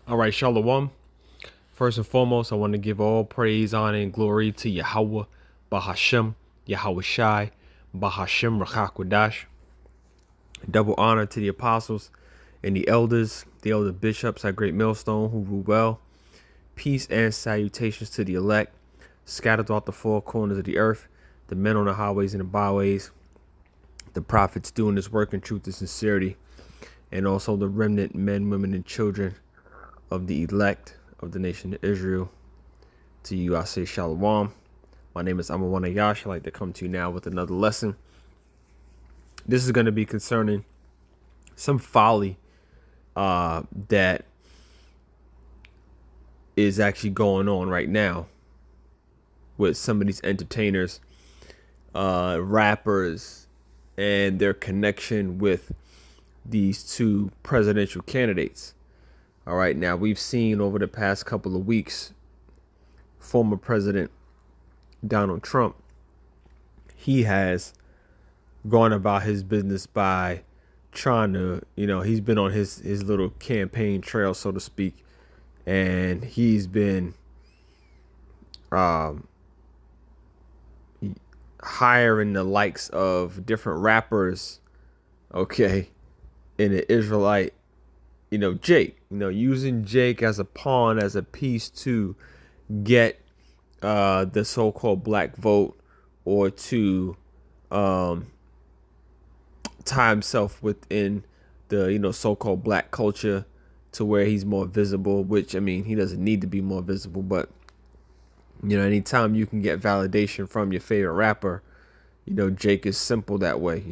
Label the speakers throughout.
Speaker 1: All right, Shalom. First and foremost, I want to give all praise, honor, and glory to Yahawah, Bahashem, Yahawashi, Bahashem, Rachakwadash. Double honor to the apostles and the elders, the elder bishops at Great Millstone who rule well. Peace and salutations to the elect, scattered throughout the four corners of the earth, the men on the highways and the byways, the prophets doing this work in truth and sincerity, and also the remnant men, women, and children of the elect of the nation of Israel. To you, I say Shalom. My name is Ahmawan Ahyash. I'd like to come to you now with another lesson. This is going to be concerning some folly that is actually going on right now with some of these entertainers, rappers, and their connection with these two presidential candidates. All right, now we've seen over the past couple of weeks, former President Donald Trump, he has gone about his business by trying to, he's been on his little campaign trail, so to speak, and he's been hiring the likes of different rappers, okay, in the Israelite, Jake, using Jake as a pawn, as a piece to get the so-called black vote, or to tie himself within the so-called black culture to where he's more visible, which, I mean, he doesn't need to be more visible, but anytime you can get validation from your favorite rapper, Jake is simple that way.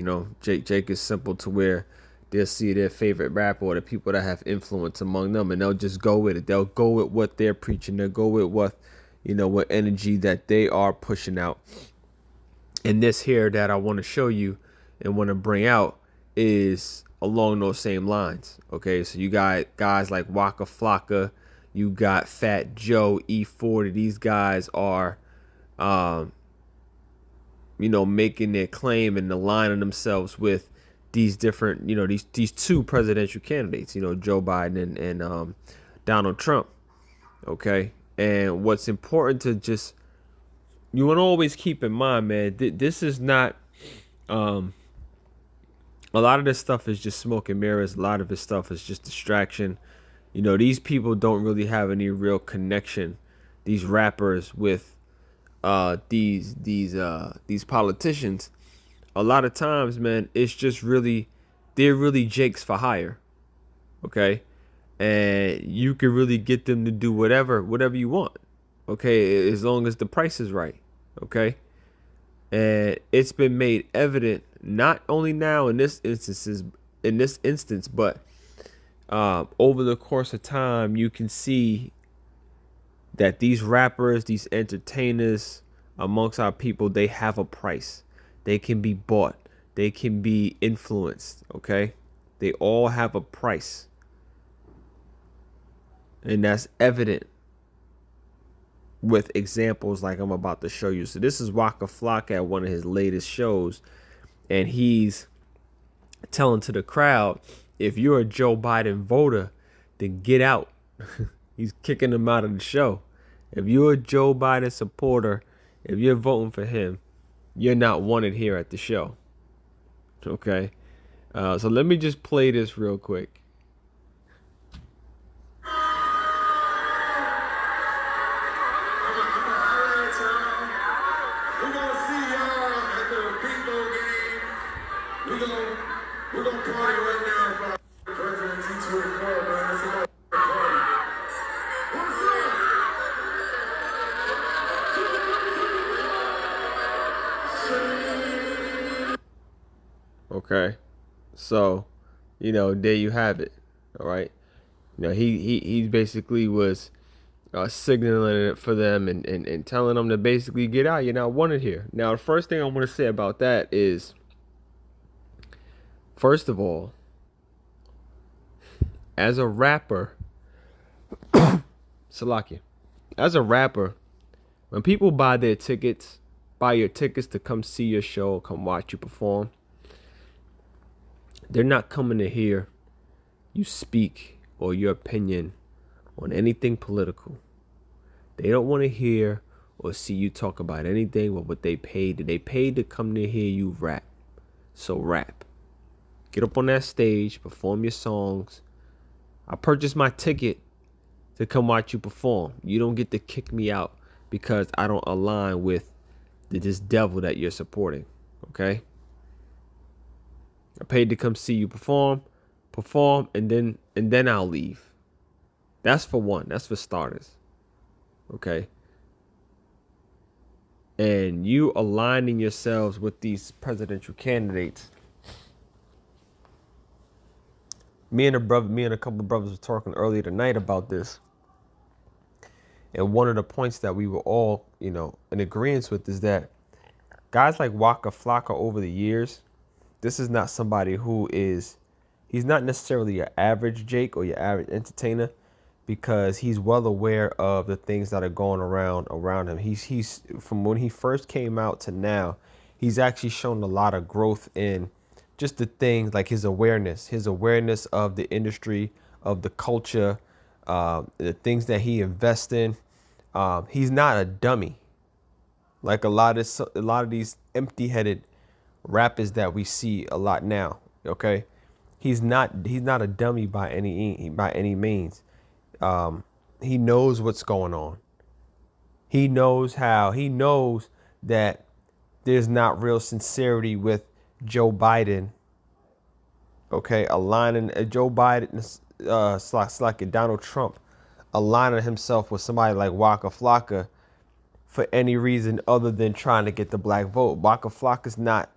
Speaker 1: Jake is simple to where they'll see their favorite rapper or the people that have influence among them, and they'll just go with it. They'll go with what they're preaching. They'll go with what energy that they are pushing out. And this here that I want to show you and want to bring out is along those same lines. Okay, so you got guys like Waka Flocka, you got Fat Joe, E40. These guys are, making their claim and aligning themselves with these different, these two presidential candidates, Joe Biden and Donald Trump. Okay. And what's important to just, you want to always keep in mind, man, this is not, a lot of this stuff is just smoke and mirrors. A lot of this stuff is just distraction. These people don't really have any real connection, these rappers, with these politicians. A lot of times, man, it's just they're really Jakes for hire. Okay. And you can really get them to do whatever you want. Okay. As long as the price is right. Okay. And it's been made evident, not only now in this instance, but over the course of time, you can see that these rappers, these entertainers amongst our people, they have a price. They can be bought. They can be influenced. Okay. They all have a price. And that's evident with examples like I'm about to show you. So this is Waka Flocka at one of his latest shows. And he's telling to the crowd, if you're a Joe Biden voter, then get out. He's kicking them out of the show. If you're a Joe Biden supporter, if you're voting for him, you're not wanted here at the show. Okay. So let me just play this real quick.
Speaker 2: We're gonna party right now for President T24, man. It's about party. What's up?
Speaker 1: Okay. So, there you have it. All right. He basically was signaling it for them and telling them to basically get out. You're not wanted here. Now, the first thing I want to say about that is, first of all, as a rapper, Salakia, as a rapper, when people buy your tickets to come see your show, come watch you perform, they're not coming to hear you speak or your opinion on anything political. They don't want to hear or see you talk about anything but what they paid. They paid to come to hear you rap. So rap. Get up on that stage, perform your songs. I purchased my ticket to come watch you perform. You don't get to kick me out because I don't align with this devil that you're supporting. Okay? I paid to come see you perform, and then I'll leave. That's for one. That's for starters. Okay? And you aligning yourselves with these presidential candidates. Me and a couple of brothers were talking earlier tonight about this. And one of the points that we were all, in agreement with is that guys like Waka Flocka over the years, this is not somebody he's not necessarily your average Jake or your average entertainer, because he's well aware of the things that are going around him. He's from when he first came out to now, he's actually shown a lot of growth in just the things like his awareness of the industry, of the culture, the things that he invests in. He's not a dummy like a lot of these empty-headed rappers that we see a lot now. Okay, he's not a dummy by any means. He knows what's going on. He knows that there's not real sincerity with Joe Biden. Okay, aligning Joe Biden, like Donald Trump, aligning himself with somebody like Waka Flocka for any reason other than trying to get the black vote. Waka Flocka's not.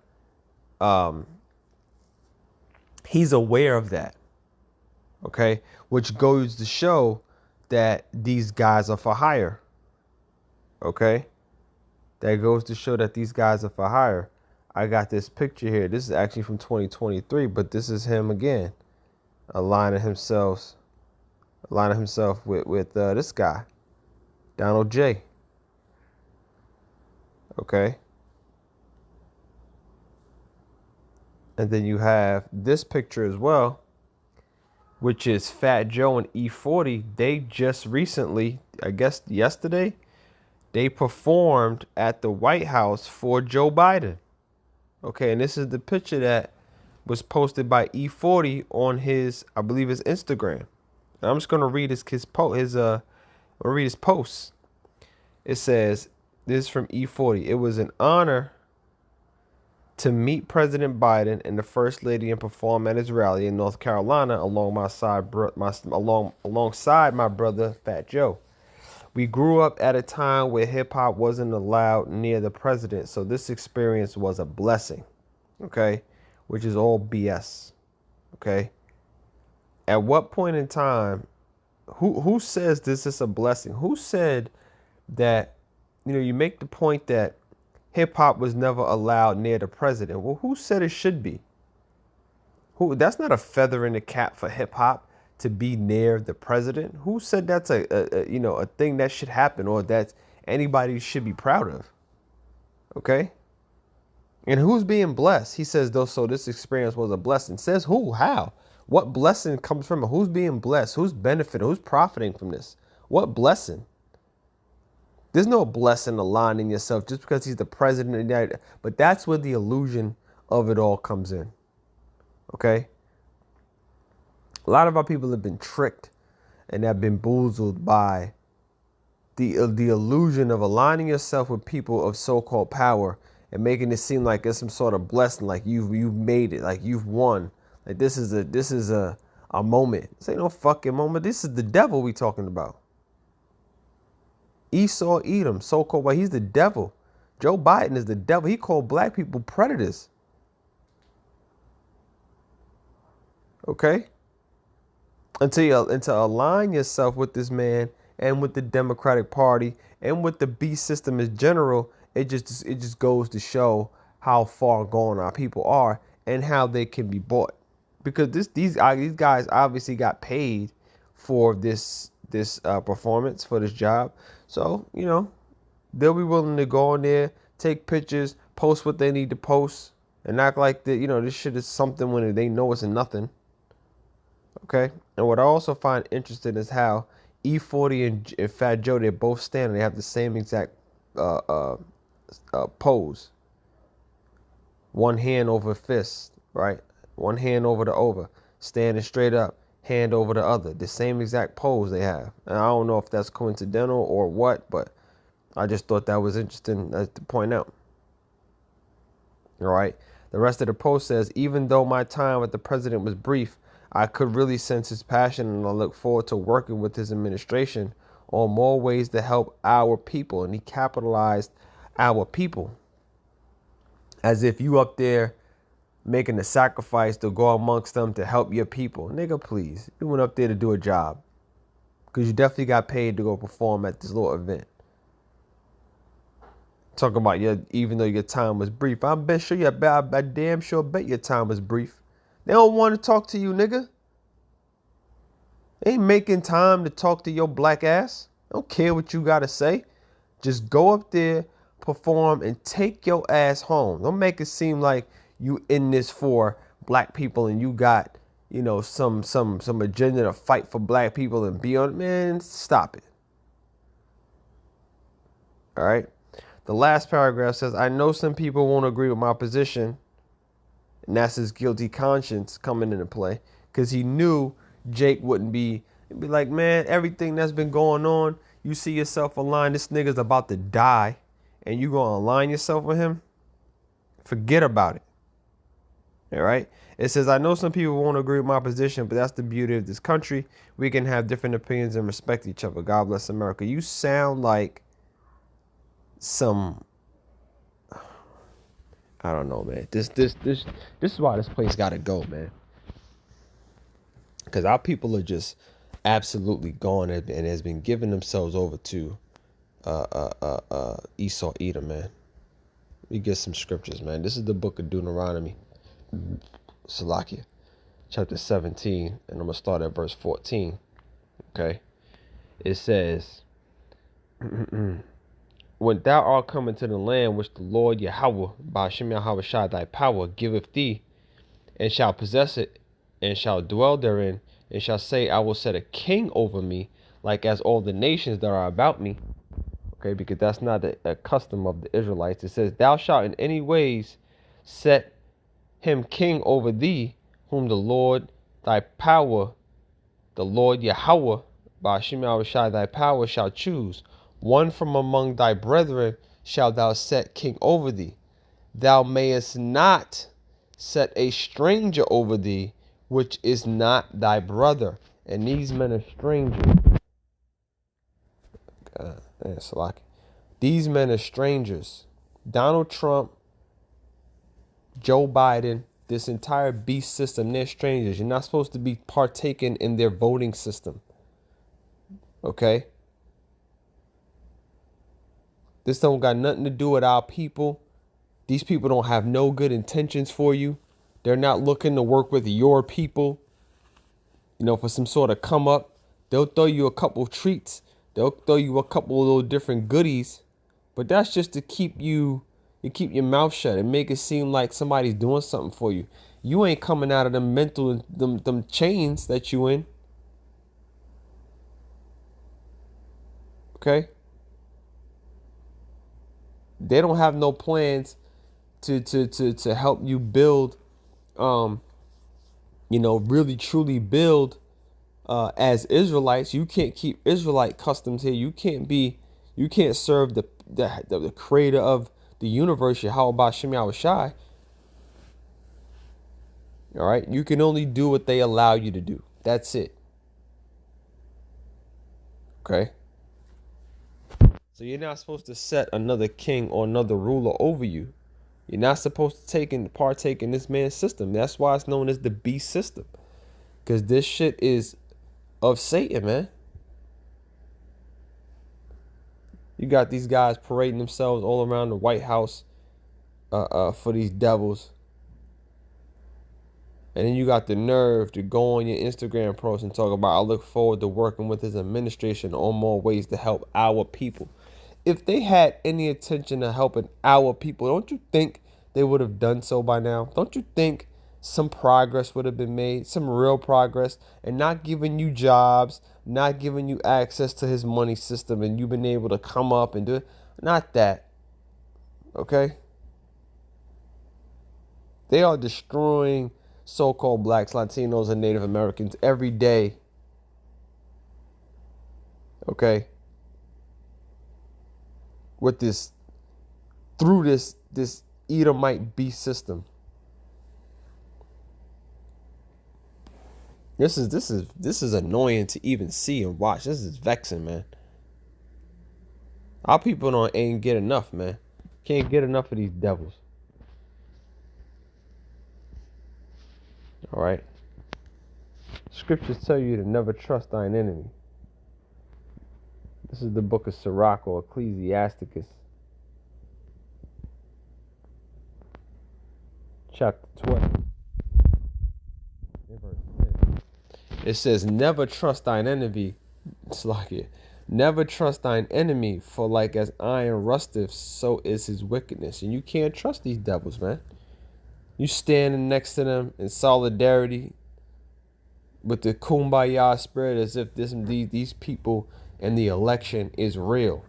Speaker 1: He's aware of that. Okay, which goes to show that these guys are for hire. Okay, that goes to show that these guys are for hire. I got this picture here. This is actually from 2023, but this is him again, aligning himself with this guy, Donald J. Okay, and then you have this picture as well, which is Fat Joe and E40. They just recently, I guess yesterday, they performed at the White House for Joe Biden. Okay, and this is the picture that was posted by E40 on his, I believe, his Instagram. And I'm just gonna read his post. It says, this is from E40. It was an honor to meet President Biden and the First Lady and perform at his rally in North Carolina alongside my brother Fat Joe. We grew up at a time where hip hop wasn't allowed near the president, so this experience was a blessing. Okay, which is all BS. Okay. At what point in time, who says this is a blessing? Who said that? You make the point that hip hop was never allowed near the president. Well, who said it should be? That's not a feather in the cap for hip hop to be near the president. Who said that's a thing that should happen or that anybody should be proud of? Okay. And who's being blessed? He says, though, so this experience was a blessing. Says who? How? What blessing comes from it? Who's being blessed? Who's benefiting? Who's profiting from this? What blessing? There's no blessing aligning yourself just because he's the president of the United States. But that's where the illusion of it all comes in. Okay? A lot of our people have been tricked and have been bamboozled by the illusion of aligning yourself with people of so-called power and making it seem like it's some sort of blessing, like you've made it, like you've won. Like this is a moment. This ain't no fucking moment. This is the devil we talking about. Esau Edom, so-called, well, he's the devil. Joe Biden is the devil. He called black people predators. Okay? And to align yourself with this man and with the Democratic Party and with the beast system in general, it just goes to show how far gone our people are and how they can be bought. Because these guys obviously got paid for this performance, for this job. So, they'll be willing to go in there, take pictures, post what they need to post, and act like that, this shit is something when they know it's nothing. Okay? And what I also find interesting is how E40 and Fat Joe, they're both standing. They have the same exact pose. One hand over fist, right? One hand over the over. Standing straight up, hand over the other. The same exact pose they have. And I don't know if that's coincidental or what, but I just thought that was interesting to point out. All right. The rest of the post says, even though my time with the president was brief, I could really sense his passion, and I look forward to working with his administration on more ways to help our people. And he capitalized our people, as if you up there making a sacrifice to go amongst them to help your people. Nigga, please. You went up there to do a job, because you definitely got paid to go perform at this little event. Talking about even though your time was brief. I damn sure bet your time was brief. They don't want to talk to you, nigga. They ain't making time to talk to your black ass. I don't care what you got to say. Just go up there, perform, and take your ass home. Don't make it seem like you in this for black people and you got, some agenda to fight for black people and be on. Man, stop it. All right. The last paragraph says, I know some people won't agree with my position. And that's his guilty conscience coming into play, because he knew Jake wouldn't be like, man, everything that's been going on, you see yourself aligned. This nigga's about to die and you going to align yourself with him? Forget about it. All right. It says, I know some people won't agree with my position, but that's the beauty of this country. We can have different opinions and respect each other. God bless America. You sound like some, I don't know, man. This is why this place got to go, man. Because our people are just absolutely gone and has been giving themselves over to Esau Edom, man. We get some scriptures, man. This is the book of Deuteronomy, Salakia, chapter 17, and I'm going to start at verse 14. Okay. It says, when thou art come into the land which the Lord Yahawah, by Hashem Yahawashi, thy power, giveth thee, and shall possess it, and shall dwell therein, and shall say, I will set a king over me, like as all the nations that are about me. Okay, because that's not a custom of the Israelites. It says, thou shalt in any ways set him king over thee, whom the Lord thy power, the Lord Yahawah, by Hashem Yahawashi, thy power shall choose. One from among thy brethren shalt thou set king over thee. Thou mayest not set a stranger over thee, which is not thy brother. And these men are strangers. These men are strangers. Donald Trump, Joe Biden, this entire beast system, they're strangers. You're not supposed to be partaking in their voting system. Okay? This don't got nothing to do with our people. These people don't have no good intentions for you. They're not looking to work with your people, for some sort of come up. They'll throw you a couple of treats. They'll throw you a couple of little different goodies. But that's just to keep your mouth shut and make it seem like somebody's doing something for you. You ain't coming out of them mental, them chains that you in. Okay? They don't have no plans to help you build, really truly build as Israelites. You can't keep Israelite customs here. You can't serve the creator of the universe, Yahweh Shem Yahawashi. All right. You can only do what they allow you to do. That's it. Okay. So you're not supposed to set another king or another ruler over you. You're not supposed to partake in this man's system. That's why it's known as the beast system. Because this shit is of Satan, man. You got these guys parading themselves all around the White House for these devils. And then you got the nerve to go on your Instagram post and talk about, I look forward to working with his administration on more ways to help our people. If they had any intention of helping our people, don't you think they would have done so by now? Don't you think some progress would have been made, some real progress, and not giving you jobs, not giving you access to his money system, and you've been able to come up and do it. Not that. Okay? They are destroying so-called blacks, Latinos, and Native Americans every day. Okay? With this, through this Edomite beast system. This is annoying to even see and watch. This is vexing, man. Our people ain't get enough, man. Can't get enough of these devils. All right. Scriptures tell you to never trust thine enemy. This is the book of Sirach or Ecclesiasticus, chapter 12, verse 10. It says, never trust thine enemy. It's like it. Never trust thine enemy, for like as iron rusteth, so is his wickedness. And you can't trust these devils, man. You standing next to them in solidarity with the kumbaya spirit, as if these people and the election is real.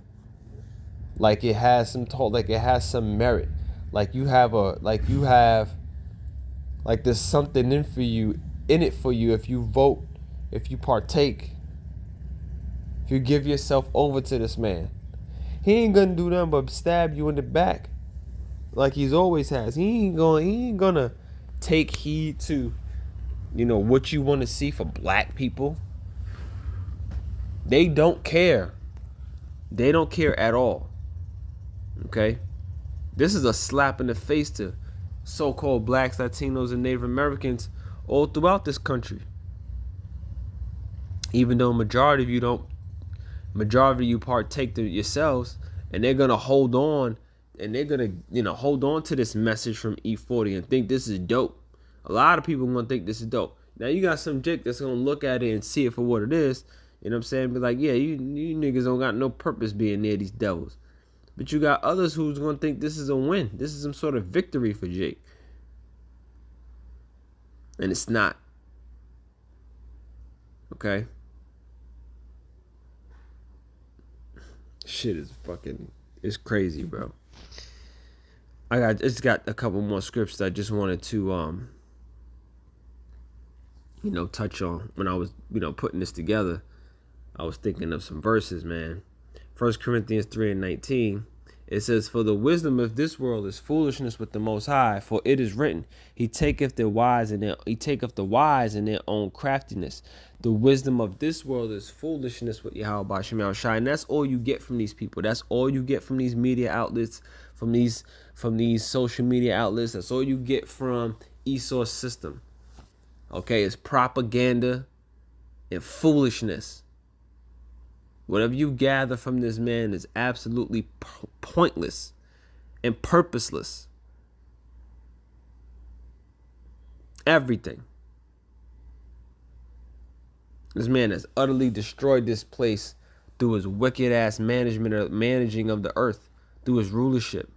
Speaker 1: Like it has some like it has some merit. Like there's something in it for you if you vote, if you partake, if you give yourself over to this man. He ain't gonna do nothing but stab you in the back like he's always has. He ain't gonna take heed to, what you want to see for black people. They don't care. They don't care at all. Okay? This is a slap in the face to so-called blacks, Latinos, and Native Americans all throughout this country. Even though majority of you partake to yourselves, and they're gonna hold on, and they're gonna hold on to this message from E40 and think this is dope. A lot of people are gonna think this is dope. Now you got some dick that's gonna look at it and see it for what it is. You know what I'm saying? Be like, yeah, you niggas don't got no purpose being near these devils. But you got others who's gonna think this is a win. This is some sort of victory for Jake. And it's not. Okay? Shit is it's crazy, bro. I just got a couple more scripts I just wanted to touch on when I was, putting this together. I was thinking of some verses, man. 1 Corinthians 3:19. It says, for the wisdom of this world is foolishness with the Most High, for it is written, He taketh the wise in their own craftiness. The wisdom of this world is foolishness with Yahawashi. And that's all you get from these people. That's all you get from these media outlets, from these social media outlets. That's all you get from Esau's system. Okay, it's propaganda and foolishness. Whatever you gather from this man is absolutely pointless and purposeless. Everything. This man has utterly destroyed this place through his wicked ass managing of the earth, through his rulership.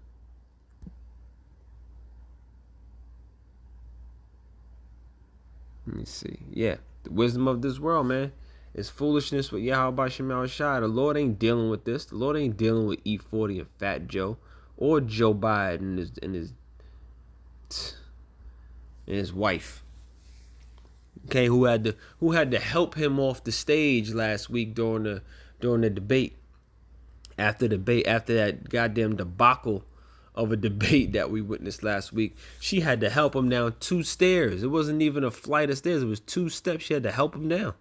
Speaker 1: Let me see. Yeah, the wisdom of this world, man, is foolishness with Yahawashi. The Lord ain't dealing with this. The Lord ain't dealing with E40 and Fat Joe or Joe Biden and his wife. Okay, who had to help him off the stage last week during the debate. After that goddamn debacle of a debate that we witnessed last week, she had to help him down 2 stairs. It wasn't even a flight of stairs. It was 2 steps. She had to help him down.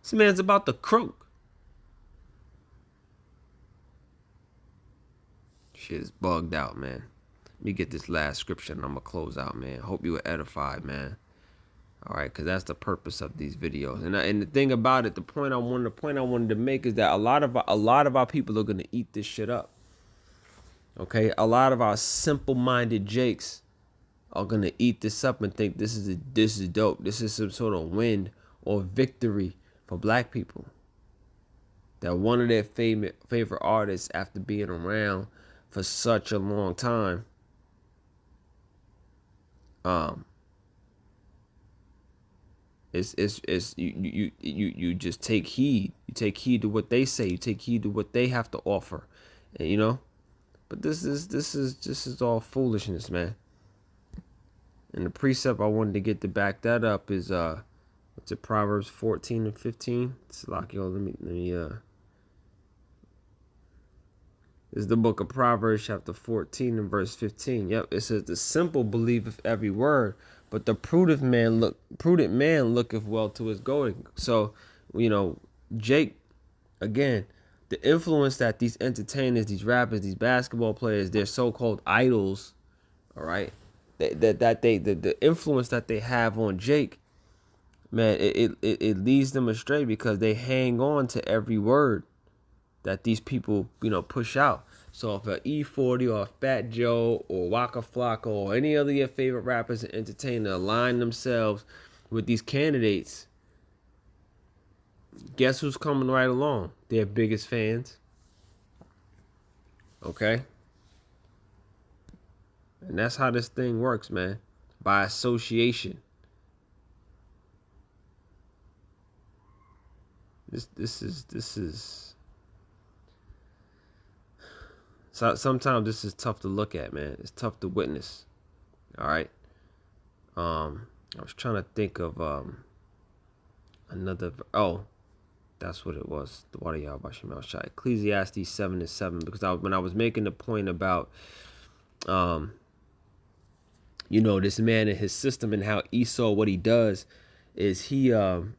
Speaker 1: This man's about to croak. Shit is bugged out, man. Let me get this last scripture and I'm going to close out, man. Hope you were edified, man. All right, because that's the purpose of these videos. And the thing about it, the point I wanted to make is that a lot of our people are going to eat this shit up. Okay, a lot of our simple-minded jakes are going to eat this up and think this is dope. This is some sort of win or victory for black people. That one of their favorite artists, after being around for such a long time, It's you just take heed. You take heed to what they say. You take heed to what they have to offer, and, you know. But this is all foolishness, man. And the precept I wanted to get to back that up is what's it, Proverbs 14 and 15. It's like, yo, let me this is the book of Proverbs, chapter 14 and verse 15. Yep, it says the simple believeth every word, but the prudent man looketh well to his going. So, you know, Jake, again, the influence that these entertainers, these rappers, these basketball players, their so-called idols, all right, the influence that they have on Jake, man, it leads them astray because they hang on to every word that these people, you know, push out. So if E40 or Fat Joe or Waka Flocka or any other of your favorite rappers and entertainers align themselves with these candidates, guess who's coming right along? Their biggest fans. Okay? And that's how this thing works, man. By association. This is so sometimes this is tough to look at, man. It's tough to witness. All right. I was trying to think of another. Oh, that's what it was. The water Yahawashi Malshai. Ecclesiastes 7 and 7. Because when I was making the point about you know, this man and his system and how Esau, what he does is he you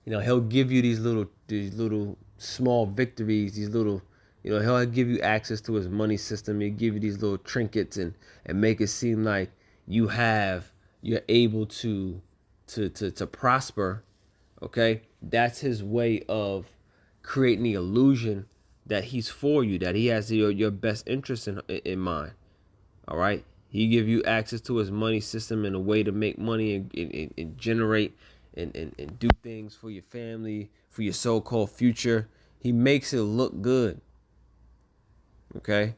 Speaker 1: know, he'll give you these little small victories, these little, you know, he'll give you access to his money system. He'll give you these little trinkets and make it seem like you're able to prosper. Okay, that's his way of creating the illusion that he's for you, that he has your best interest in mind. All right, he give you access to his money system and a way to make money and generate and do things for your family, for your so-called future. He makes it look good. Okay?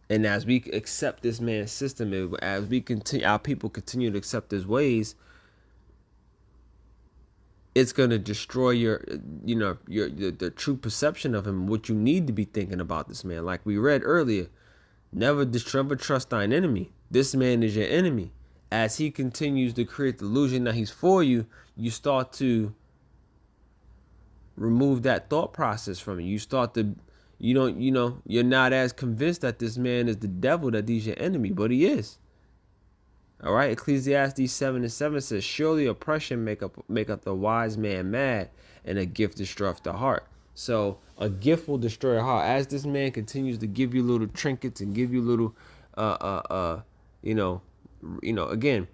Speaker 1: And as we accept this man's system, as we continue, our people continue to accept his ways, it's going to destroy your, you know, the true perception of him, what you need to be thinking about this man. Like we read earlier, never trust thine enemy. This man is your enemy. As he continues to create the illusion that he's for you, you start to remove that thought process from you. You start to, you're not as convinced that this man is the devil, that he's your enemy, but he is. All right, Ecclesiastes 7 and 7 says, surely oppression make up the wise man mad, and a gift destroyeth the heart. So a gift will destroy a heart. As this man continues to give you little trinkets and give you little, again,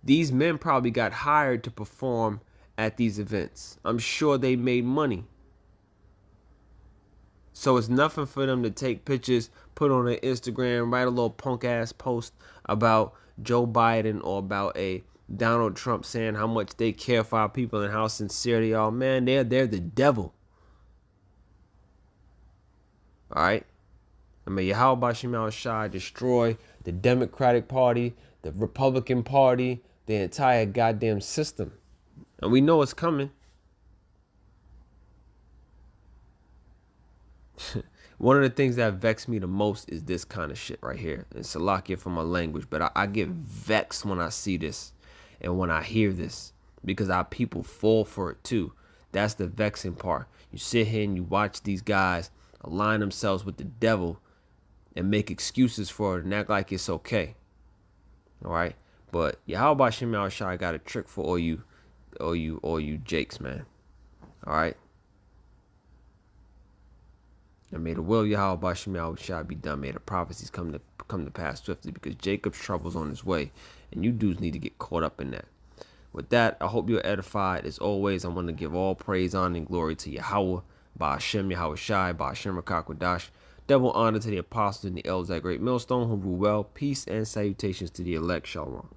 Speaker 1: these men probably got hired to perform at these events. I'm sure they made money. So it's nothing for them to take pictures, put on their Instagram, write a little punk ass post about Joe Biden or about a Donald Trump saying how much they care for our people and how sincere they are. Man, they're the devil. All right. I mean, Yahawashi Malshai destroy the Democratic Party, the Republican Party, the entire goddamn system. And we know it's coming. One of the things that vexed me the most is this kind of shit right here. And Salakia for my language, but I get vexed when I see this and when I hear this because our people fall for it too. That's the vexing part. You sit here and you watch these guys align themselves with the devil and make excuses for it and act like it's okay. All right, but Yahawashi Malshai got a trick for all you Jakes, man. All right. And may the will of Yahawashi Malshai be done. May the prophecies come to pass swiftly, because Jacob's trouble's on his way, and you dudes need to get caught up in that. With that, I hope you're edified. As always, I want to give all praise, honor, and glory to Yahweh, by Hashem Yahawashi, by Hashem Rakakwadash. Double honor to the apostles and the elders at Great Millstone who rule well. Peace and salutations to the elect. Shalom.